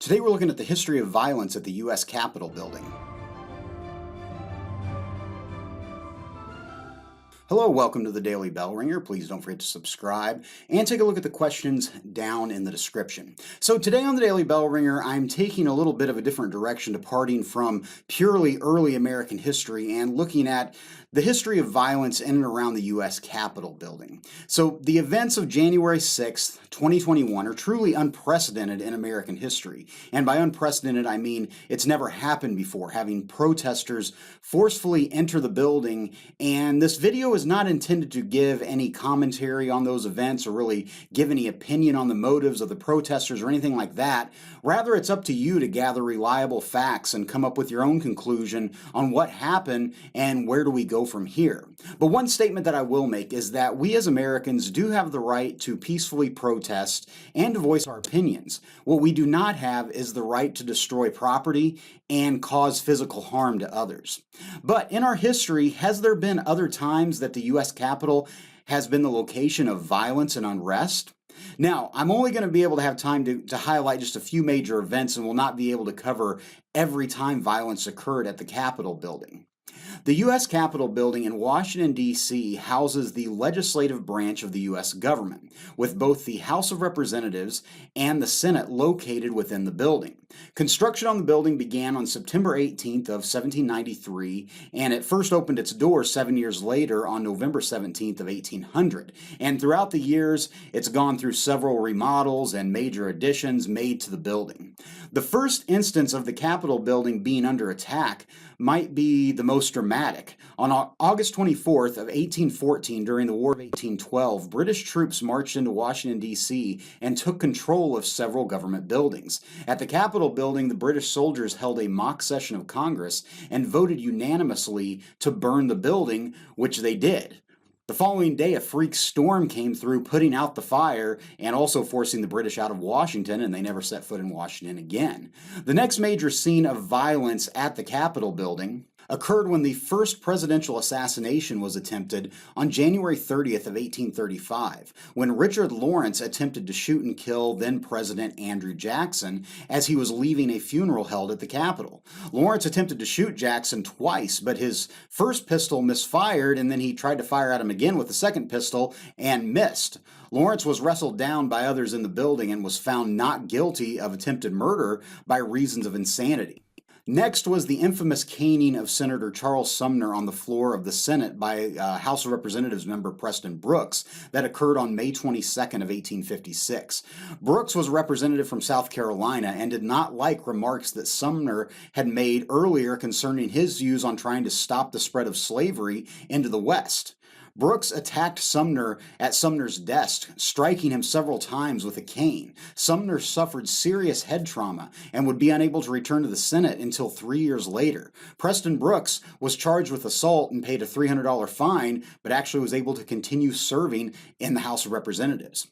Today we're looking at the history of violence at the U.S. Capitol building. Hello, welcome to the Daily Bellringer. Please don't forget to subscribe and take a look at the questions down in the description. So today on the Daily Bellringer, I'm taking a little bit of a different direction, departing from purely early American history and looking at the history of violence in and around the U.S. Capitol building. So the events of January 6th, 2021 are truly unprecedented in American history. And by unprecedented, I mean it's never happened before, having protesters forcefully enter the building. And this video is not intended to give any commentary on those events or really give any opinion on the motives of the protesters or anything like that. Rather, it's up to you to gather reliable facts and come up with your own conclusion on what happened and where do we go from here. But one statement that I will make is that we as Americans do have the right to peacefully protest and to voice our opinions. What we do not have is the right to destroy property and cause physical harm to others. But in our history, has there been other times that the U.S. Capitol has been the location of violence and unrest? Now, I'm only going to be able to have time to highlight just a few major events and will not be able to cover every time violence occurred at the Capitol building. The U.S. Capitol building in Washington, D.C. houses the legislative branch of the U.S. government, with both the House of Representatives and the Senate located within the building. Construction on the building began on September 18th of 1793, and it first opened its doors 7 years later on November 17th of 1800. And throughout the years, it's gone through several remodels and major additions made to the building. The first instance of the Capitol building being under attack might be the most dramatic. On August 24th of 1814, during the War of 1812, British troops marched into Washington, D.C. and took control of several government buildings. At the Capitol building, the British soldiers held a mock session of Congress and voted unanimously to burn the building, which they did. The following day, a freak storm came through, putting out the fire and also forcing the British out of Washington, and they never set foot in Washington again. The next major scene of violence at the Capitol building occurred when the first presidential assassination was attempted on January 30th of 1835, when Richard Lawrence attempted to shoot and kill then President Andrew Jackson as he was leaving a funeral held at the Capitol. Lawrence attempted to shoot Jackson twice, but his first pistol misfired, and then he tried to fire at him again with the second pistol and missed. Lawrence was wrestled down by others in the building and was found not guilty of attempted murder by reasons of insanity. Next was the infamous caning of Senator Charles Sumner on the floor of the Senate by House of Representatives member Preston Brooks that occurred on May 22nd of 1856. Brooks was a representative from South Carolina and did not like remarks that Sumner had made earlier concerning his views on trying to stop the spread of slavery into the West. Brooks attacked Sumner at Sumner's desk, striking him several times with a cane. Sumner suffered serious head trauma and would be unable to return to the Senate until 3 years later. Preston Brooks was charged with assault and paid a $300 fine, but actually was able to continue serving in the House of Representatives.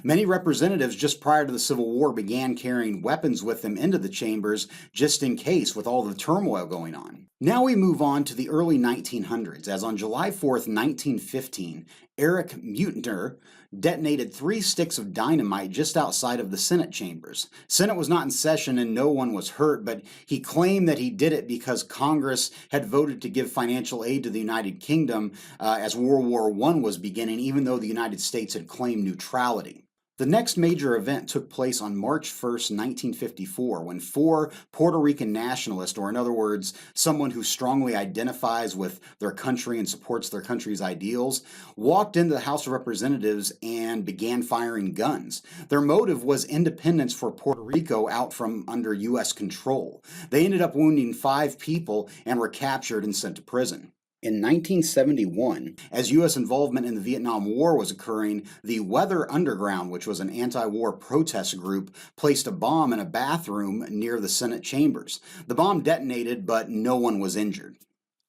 Many representatives just prior to the Civil War began carrying weapons with them into the chambers just in case, with all the turmoil going on. Now we move on to the early 1900s, as on July 4th, 1915, Erich Muenter detonated 3 sticks of dynamite just outside of the Senate chambers. Senate was not in session and no one was hurt, but he claimed that he did it because Congress had voted to give financial aid to the United Kingdom as World War I was beginning, even though the United States had claimed neutrality. The next major event took place on March 1st, 1954, when 4 Puerto Rican nationalists, or in other words, someone who strongly identifies with their country and supports their country's ideals, walked into the House of Representatives and began firing guns. Their motive was independence for Puerto Rico out from under U.S. control. They ended up wounding 5 people and were captured and sent to prison. In 1971, as U.S. involvement in the Vietnam War was occurring, the Weather Underground, which was an anti-war protest group, placed a bomb in a bathroom near the Senate chambers. The bomb detonated, but no one was injured.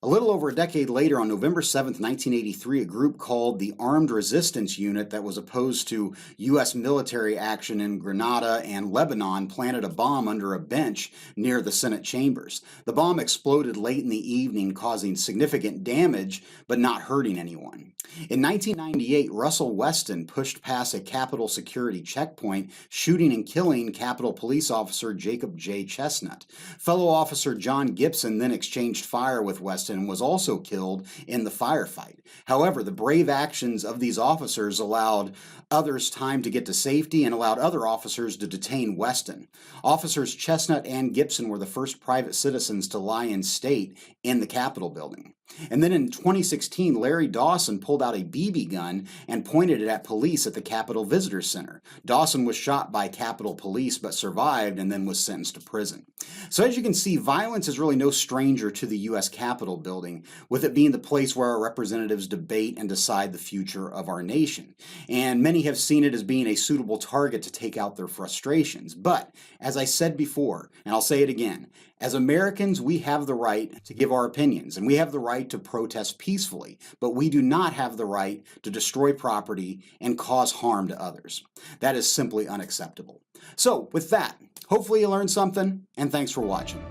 A little over a decade later, on November 7th, 1983, a group called the Armed Resistance Unit that was opposed to U.S. military action in Grenada and Lebanon planted a bomb under a bench near the Senate chambers. The bomb exploded late in the evening, causing significant damage but not hurting anyone. In 1998, Russell Weston pushed past a Capitol security checkpoint, shooting and killing Capitol Police Officer Jacob J. Chestnut. Fellow officer John Gibson then exchanged fire with Weston and was also killed in the firefight. However, the brave actions of these officers allowed others time to get to safety and allowed other officers to detain Weston. Officers Chestnut and Gibson were the first private citizens to lie in state in the Capitol building. And then in 2016, Larry Dawson pulled out a BB gun and pointed it at police at the Capitol Visitor Center. Dawson was shot by Capitol Police but survived and then was sentenced to prison. So as you can see, violence is really no stranger to the U.S. Capitol building, with it being the place where our representatives debate and decide the future of our nation. And many have seen it as being a suitable target to take out their frustrations. But as I said before, and I'll say it again, as Americans, we have the right to give our opinions, and we have the right to protest peacefully, but we do not have the right to destroy property and cause harm to others. That is simply unacceptable. So with that, hopefully you learned something, and thanks for watching.